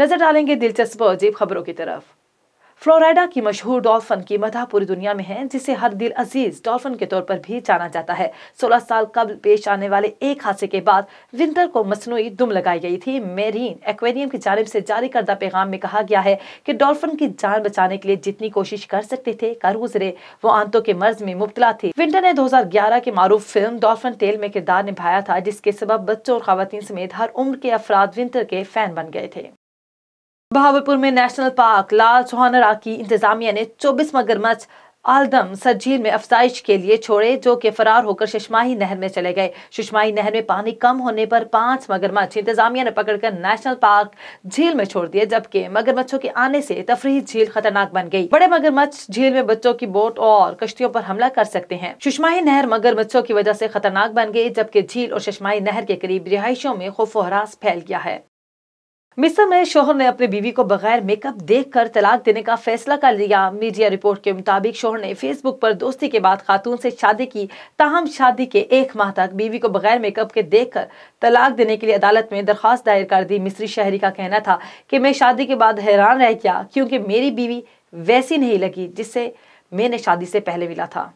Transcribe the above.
नजर डालेंगे दिलचस्प और अजीब खबरों की तरफ। फ्लोरिडा की मशहूर डॉल्फिन की मदह पूरी दुनिया में है, जिसे हर दिल अजीज डॉल्फिन के तौर पर भी जाना जाता है। 16 साल कबल पेश आने वाले एक हादसे के बाद विंटर को मसनूई दुम लगाई गई थी। मेरीन एक्वेरियम की जानिब से जारी करदा पैगाम में कहा गया है कि डॉल्फिन की जान बचाने के लिए जितनी कोशिश कर सकते थे कर गुजरे, वो आंतों के मर्ज में मुब्तला थी। विंटर ने 2011 की मारूफ फिल्म डॉल्फिन टेल में किरदार निभाया था, जिसके सबब बच्चों और खवातीन समेत हर उम्र के अफराद विंटर के फैन बन गए थे। बहावलपुर में नेशनल पार्क लाल सुहानरा की इंतजामिया ने 24 मगरमच्छ आलदम सर झील में अफजाइश के लिए छोड़े, जो कि फरार होकर शशमाही नहर में चले गए। शशमाही नहर में पानी कम होने पर 5 मगरमच्छ इंतजामिया ने पकड़कर नेशनल पार्क झील में छोड़ दिए, जबकि मगरमच्छों के आने से तफरीही झील खतरनाक बन गई। बड़े मगरमच्छ झील में बच्चों की बोट और कश्तियों पर हमला कर सकते हैं। शशमाही नहर मगरमच्छों की वजह से खतरनाक बन गई, जबकि झील और शशमाही नहर के करीब रिहायशियों में खौफ व हरास फैल गया है। मिस्र में शोहर ने अपनी बीवी को बगैर मेकअप देखकर तलाक देने का फैसला कर लिया। मीडिया रिपोर्ट के मुताबिक शोहर ने फेसबुक पर दोस्ती के बाद खातून से शादी की, ताहम शादी के 1 माह तक बीवी को बगैर मेकअप के देखकर तलाक देने के लिए अदालत में दरखास्त दायर कर दी। मिस्री शहरी का कहना था कि मैं शादी के बाद हैरान रह गया, क्योंकि मेरी बीवी वैसी नहीं लगी जिससे मैंने शादी से पहले मिला था।